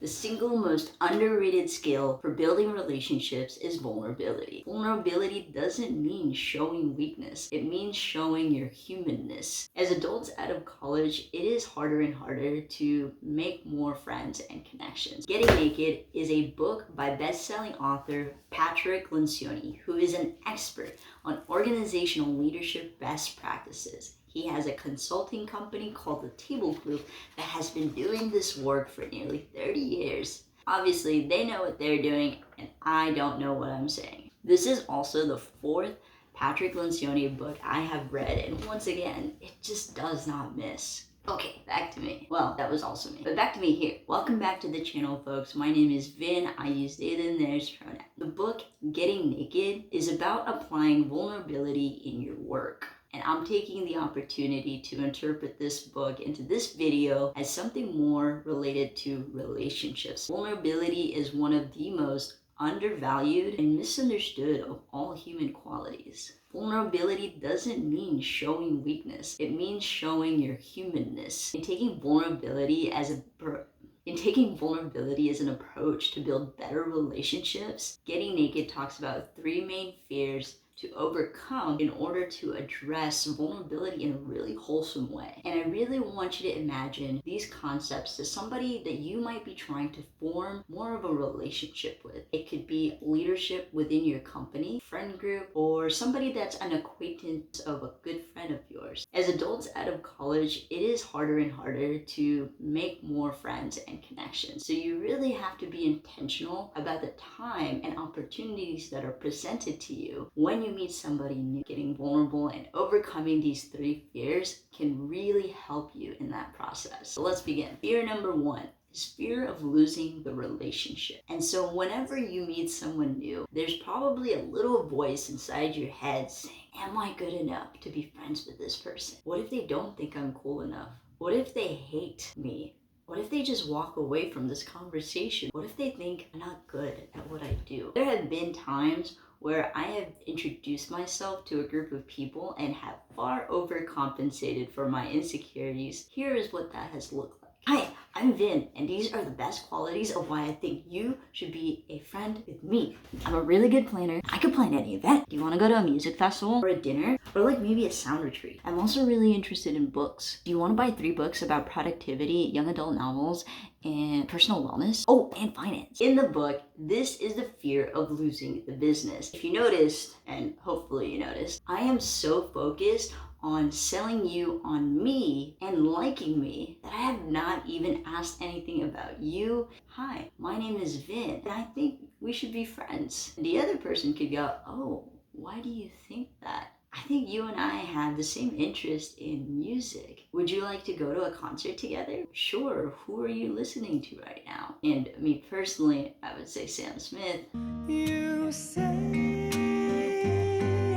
The single most underrated skill for building relationships is vulnerability. Vulnerability doesn't mean showing weakness, it means showing your humanness. As adults out of college, it is harder and harder to make more friends and connections. Getting Naked is a book by best-selling author Patrick Lencioni, who is an expert on organizational leadership best practices. He has a consulting company called the Table Group that has been doing this work for nearly 30 years. Obviously, they know what they're doing, and I don't know what I'm saying. This is also the fourth Patrick Lencioni book I have read, and once again, it just does not miss. Okay, back to me. Well, that was also me. But back to me here. Welcome back to the channel, folks. My name is Vin. I use they, them, theirs pronoun. The book, Getting Naked, is about applying vulnerability in your work. And I'm taking the opportunity to interpret this book into this video as something more related to relationships. Vulnerability is one of the most undervalued and misunderstood of all human qualities. Vulnerability doesn't mean showing weakness, it means showing your humanness. In taking vulnerability as an approach to build better relationships, Getting Naked talks about three main fears to overcome in order to address vulnerability in a really wholesome way. And I really want you to imagine these concepts to somebody that you might be trying to form more of a relationship with. It could be leadership within your company, friend group, or somebody that's an acquaintance of a good friend of yours. As adults out of college, it is harder and harder to make more friends and connections. So you really have to be intentional about the time and opportunities that are presented to you when you meet somebody new. Getting vulnerable and overcoming these three fears can really help you in that process. So let's begin. Fear number one is fear of losing the relationship. And so whenever you meet someone new, there's probably a little voice inside your head saying, am I good enough to be friends with this person? What if they don't think I'm cool enough? What if they hate me? What if they just walk away from this conversation? What if they think I'm not good at what I do? There have been times where I have introduced myself to a group of people and have far overcompensated for my insecurities. Here is what that has looked like. Hi, I'm Vin, and these are the best qualities of why I think you should be a friend with me. I'm a really good planner. I could plan any event. Do you want to go to a music festival or a dinner or like maybe a sound retreat? I'm also really interested in books. Do you want to buy 3 books about productivity, young adult novels, and personal wellness? Oh, and finance. In the book, this is the fear of losing the business. If you noticed, and hopefully you noticed, I am so focused on selling you on me and liking me that I have not even asked anything about you. Hi, my name is Vin, and I think we should be friends. And the other person could go, oh, why do you think that? I think you and I have the same interest in music. Would you like to go to a concert together? Sure, who are you listening to right now? And me personally, I would say Sam Smith. You say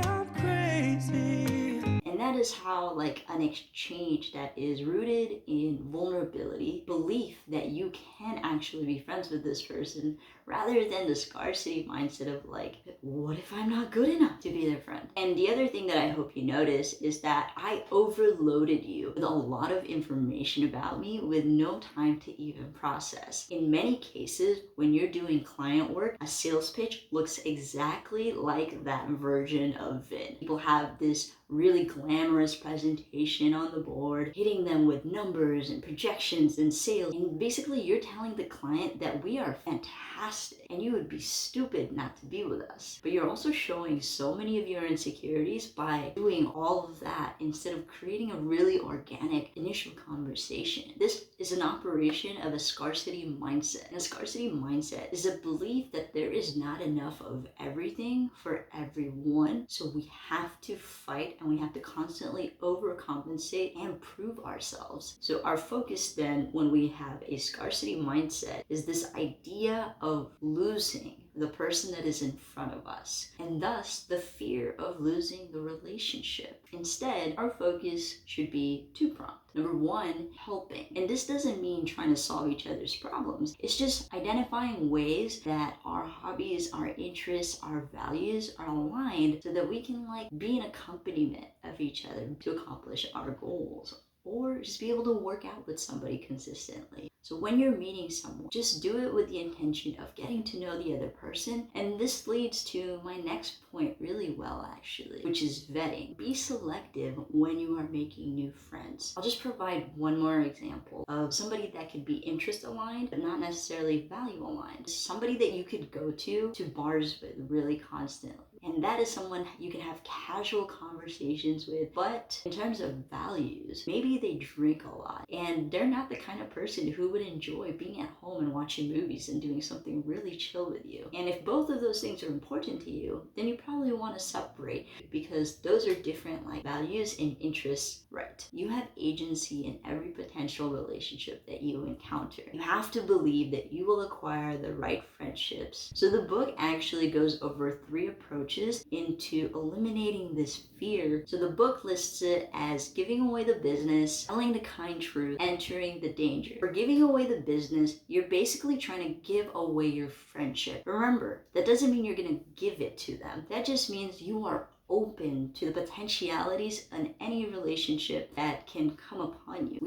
I'm crazy. And that is how like an exchange that is rooted in vulnerability, belief that you can actually be friends with this person, rather than the scarcity mindset of like, what if I'm not good enough to be their friend? And the other thing that I hope you notice is that I overloaded you with a lot of information about me with no time to even process. In many cases, when you're doing client work, a sales pitch looks exactly like that version of Vin. People have this really glamorous presentation on the board, hitting them with numbers and projections and sales. And basically you're telling the client that we are fantastic and you would be stupid not to be with us. But you're also showing so many of your insecurities by doing all of that instead of creating a really organic initial conversation. This is an operation of a scarcity mindset. And a scarcity mindset is a belief that there is not enough of everything for everyone. So we have to fight and we have to constantly overcompensate and prove ourselves. So our focus then, when we have a scarcity mindset, is this idea of losing the person that is in front of us, and thus the fear of losing the relationship. Instead, our focus should be two-pronged. Number one, helping. And this doesn't mean trying to solve each other's problems. It's just identifying ways that our hobbies, our interests, our values are aligned so that we can like be an accompaniment of each other to accomplish our goals. or just be able to work out with somebody consistently. So when you're meeting someone, just do it with the intention of getting to know the other person. And this leads to my next point really well, actually, which is vetting. Be selective when you are making new friends. I'll just provide one more example of somebody that could be interest aligned, but not necessarily value aligned. Somebody that you could go to bars with really constantly. And that is someone you can have casual conversations with, but in terms of values, maybe they drink a lot and they're not the kind of person who would enjoy being at home and watching movies and doing something really chill with you. And if both of those things are important to you, then you probably want to separate, because those are different like values and interests. Right. You have agency in every potential relationship that you encounter. You have to believe that you will acquire the right friendships. So the book actually goes over 3 approaches into eliminating this fear. So the book lists it as giving away the business, telling the kind truth, entering the danger. For giving away the business, you're basically trying to give away your friendship. Remember, that doesn't mean you're going to give it to them. That just means you are open to the potentialities in any relationship that can come upon you.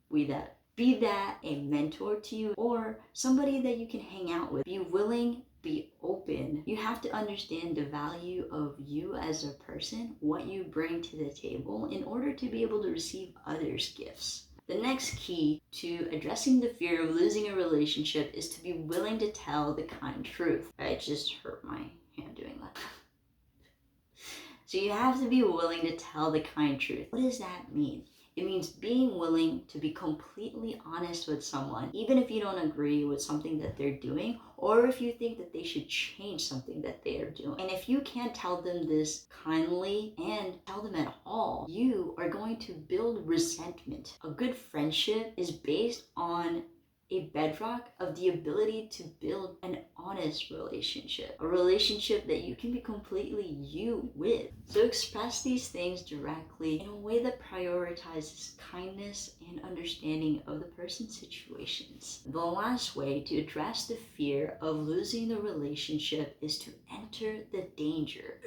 Be that a mentor to you or somebody that you can hang out with. Be willing, be open. You have to understand the value of you as a person, what you bring to the table in order to be able to receive others' gifts. The next key to addressing the fear of losing a relationship is to be willing to tell the kind truth. I just hurt my hand doing that. So you have to be willing to tell the kind truth. What does that mean? It means being willing to be completely honest with someone, even if you don't agree with something that they're doing, or if you think that they should change something that they are doing. And if you can't tell them this kindly and tell them at all, you are going to build resentment. A good friendship is based on a bedrock of the ability to build an honest relationship, a relationship that you can be completely you with. So express these things directly in a way that prioritizes kindness and understanding of the person's situations. The last way to address the fear of losing the relationship is to enter the danger.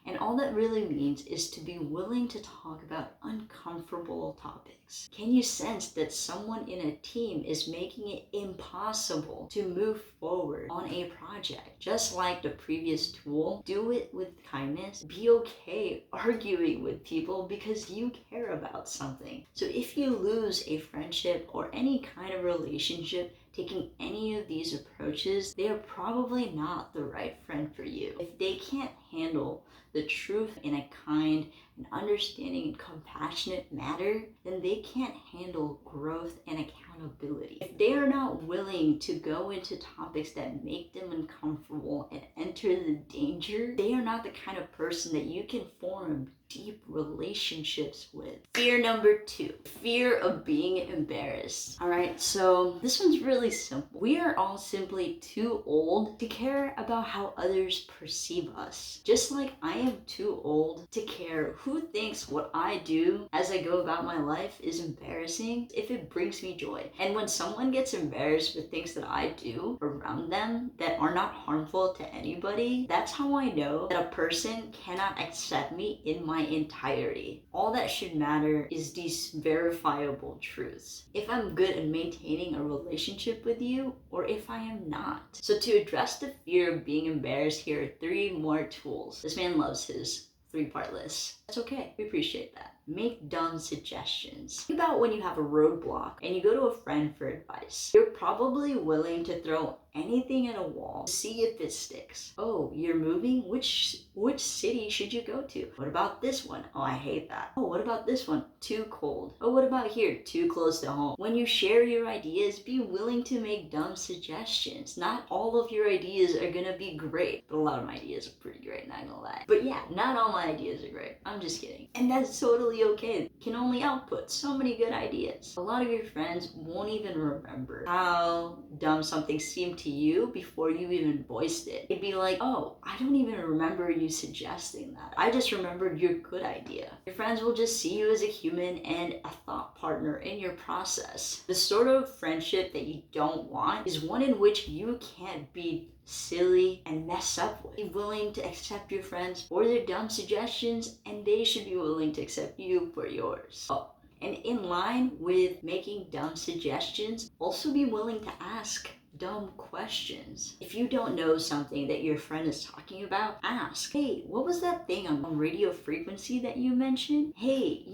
And all that really means is to be willing to talk about uncomfortable topics. Can you sense that someone in a team is making it impossible to move forward on a project? Just like the previous tool, do it with kindness. Be okay arguing with people because you care about something. So if you lose a friendship or any kind of relationship, taking any of these approaches, they are probably not the right friend for you. If they can't handle the truth in a kind and understanding and compassionate manner, then they can't handle growth and accountability. If they are not willing to go into topics that make them uncomfortable and enter the danger, they are not the kind of person that you can form deep relationships with. Fear number 2, fear of being embarrassed. All right, so this one's really simple. We are all simply too old to care about how others perceive us. Just like I am too old to care who thinks what I do as I go about my life is embarrassing if it brings me joy. And when someone gets embarrassed with things that I do around them that are not harmful to anybody, that's how I know that a person cannot accept me in my entirety. All that should matter is these verifiable truths. If I'm good at maintaining a relationship with you, or if I am not. So to address the fear of being embarrassed, here are 3 more tools. This man loves his 3-part list. That's okay. We appreciate that. Make dumb suggestions. Think about when you have a roadblock and you go to a friend for advice. You're probably willing to throw anything at a wall to see if it sticks. Oh, you're moving? Which city should you go to? What about this one? Oh, I hate that. Oh, what about this one? Too cold. Oh, what about here? Too close to home. When you share your ideas, be willing to make dumb suggestions. Not all of your ideas are gonna be great, but a lot of my ideas are pretty great, not gonna lie. But yeah, not all my ideas are great. I'm just kidding. And that's totally okay. You can only output so many good ideas. A lot of your friends won't even remember how dumb something seemed to to you before you even voiced it. It'd be like, oh, I don't even remember you suggesting that. I just remembered your good idea. Your friends will just see you as a human and a thought partner in your process. The sort of friendship that you don't want is one in which you can't be silly and mess up with. Be willing to accept your friends for their dumb suggestions, and they should be willing to accept you for yours. Oh, and in line with making dumb suggestions, also be willing to ask dumb questions. If you don't know something that your friend is talking about, ask, hey, what was that thing on radio frequency that you mentioned? Hey,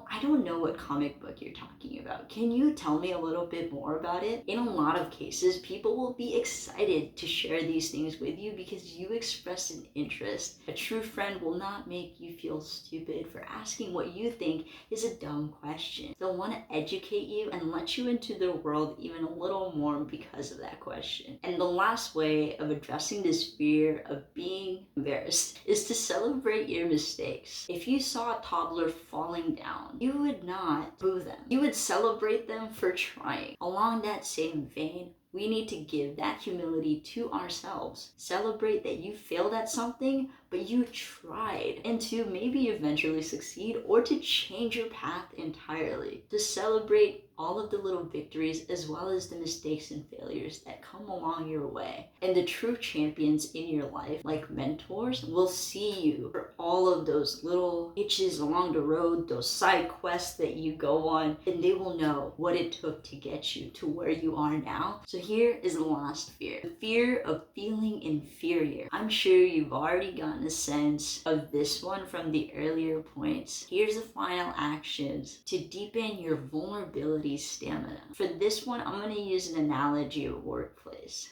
I don't know what comic book you're talking about. Can you tell me a little bit more about it? In a lot of cases, people will be excited to share these things with you because you expressed an interest. A true friend will not make you feel stupid for asking what you think is a dumb question. They'll want to educate you and let you into their world even a little more because of that question. And the last way of addressing this fear of being embarrassed is to celebrate your mistakes. If you saw a toddler falling down, you would not boo them. You would celebrate them for trying. Along that same vein, we need to give that humility to ourselves. Celebrate that you failed at something, but you tried, and to maybe eventually succeed or to change your path entirely. To celebrate all of the little victories as well as the mistakes and failures that come along your way. And the true champions in your life, like mentors, will see you for all of those little hitches along the road, those side quests that you go on, and they will know what it took to get you to where you are now. So here is the last fear. The fear of feeling inferior. I'm sure you've already gotten a sense of this one from the earlier points. Here's the final actions to deepen your vulnerability stamina. For this one, I'm going to use an analogy of workplace.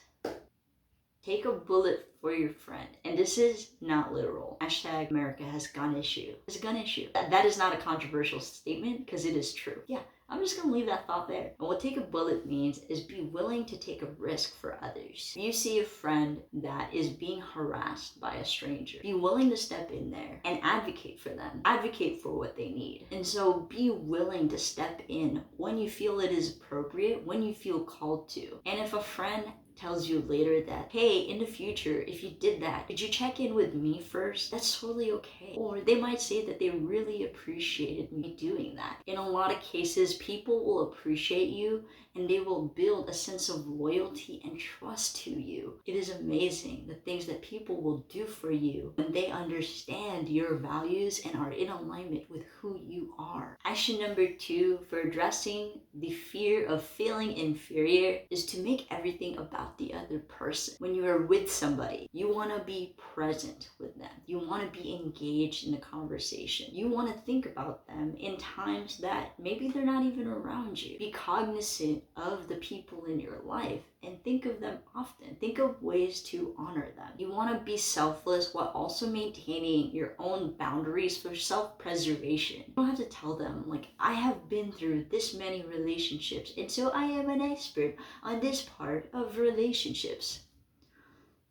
Take a bullet for your friend. And this is not literal. Hashtag America has gun issue. It's a gun issue. That is not a controversial statement because it is true. Yeah, I'm just going to leave that thought there. And what take a bullet means is be willing to take a risk for others. If you see a friend that is being harassed by a stranger, be willing to step in there and advocate for them. Advocate for what they need. And so be willing to step in when you feel it is appropriate, when you feel called to. And if a friend tells you later that, hey, in the future, if you did that, could you check in with me first? That's totally okay. Or they might say that they really appreciated me doing that. In a lot of cases, people will appreciate you and they will build a sense of loyalty and trust to you. It is amazing the things that people will do for you when they understand your values and are in alignment with who you are. Action number 2 for addressing the fear of feeling inferior is to make everything about the other person. When you are with somebody, you want to be present with them. You want to be engaged in the conversation. You want to think about them in times that maybe they're not even around you. Be cognizant of the people in your life and think of them often. Think of ways to honor them. You want to be selfless while also maintaining your own boundaries for self-preservation. You don't have to tell them, like, I have been through this many relationships, and so I am an expert on this part of relationships.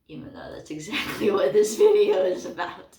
Even though that's exactly what this video is about.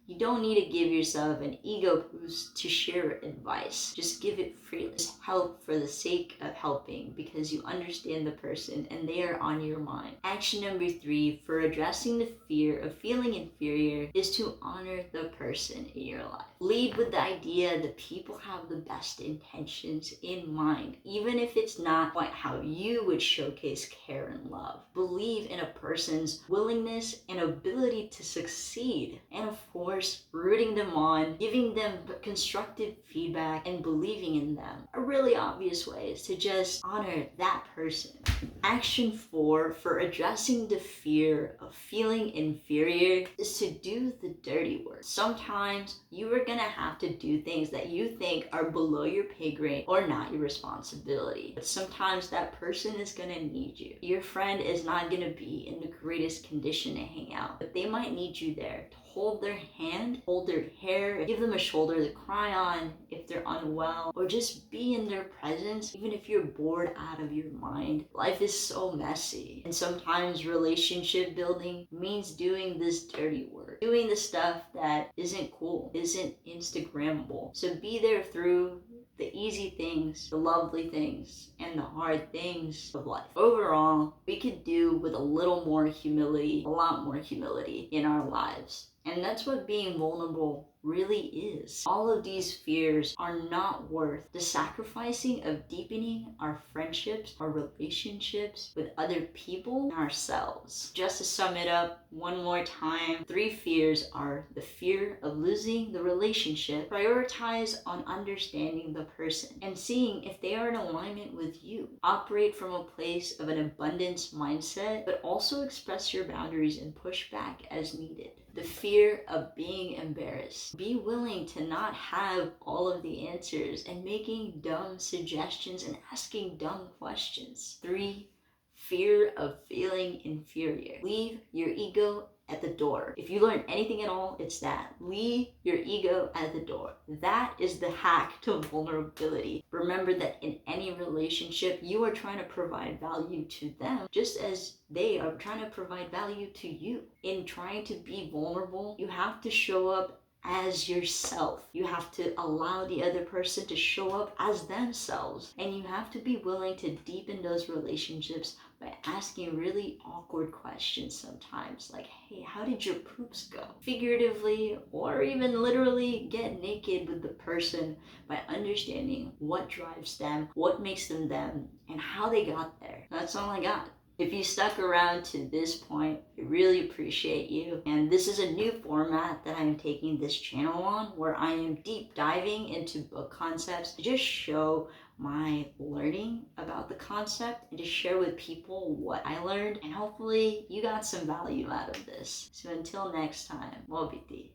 You don't need to give yourself an ego boost to share advice. Just give it freely. Just help for the sake of helping because you understand the person and they are on your mind. Action number 3 for addressing the fear of feeling inferior is to honor the person in your life. Lead with the idea that people have the best intentions in mind, even if it's not quite how you would showcase care and love. Believe in a person's willingness and ability to succeed, and of course, rooting them on, giving them constructive feedback, and believing in them are really obvious ways to just honor that person. Action 4 for addressing the fear of feeling inferior is to do the dirty work. Sometimes you are gonna have to do things that you think are below your pay grade or not your responsibility. But sometimes that person is gonna need you. Your friend is not gonna be in the greatest condition to hang out, but they might need you there to hold their hand, hold their hair, give them a shoulder to cry on if they're unwell, or just be in their presence even if you're bored out of your mind. Life is so messy, and sometimes relationship building means doing this dirty work, doing the stuff that isn't cool, isn't Instagrammable. So be there through the easy things, the lovely things, and the hard things of life. Overall, we could do with a little more humility, a lot more humility in our lives. And that's what being vulnerable really is. All of these fears are not worth the sacrificing of deepening our friendships, our relationships with other people, and ourselves. Just to sum it up one more time, 3 fears are the fear of losing the relationship, prioritize on understanding the person and seeing if they are in alignment with you, operate from a place of an abundance mindset, but also express your boundaries and push back as needed. The fear of being embarrassed. Be willing to not have all of the answers and making dumb suggestions and asking dumb questions. 3, fear of feeling inferior. Leave your ego at the door. If you learn anything at all, it's that. Leave your ego at the door. That is the hack to vulnerability. Remember that in any relationship, you are trying to provide value to them just as they are trying to provide value to you. In trying to be vulnerable, you have to show up as yourself. You have to allow the other person to show up as themselves. And you have to be willing to deepen those relationships by asking really awkward questions sometimes, like, hey, how did your poops go? Figuratively or even literally get naked with the person by understanding what drives them, what makes them them, and how they got there. That's all I got. If you stuck around to this point, I really appreciate you. And this is a new format that I'm taking this channel on, where I am deep diving into book concepts to just show my learning about the concept and to share with people what I learned. And hopefully you got some value out of this. So until next time, Mobiti.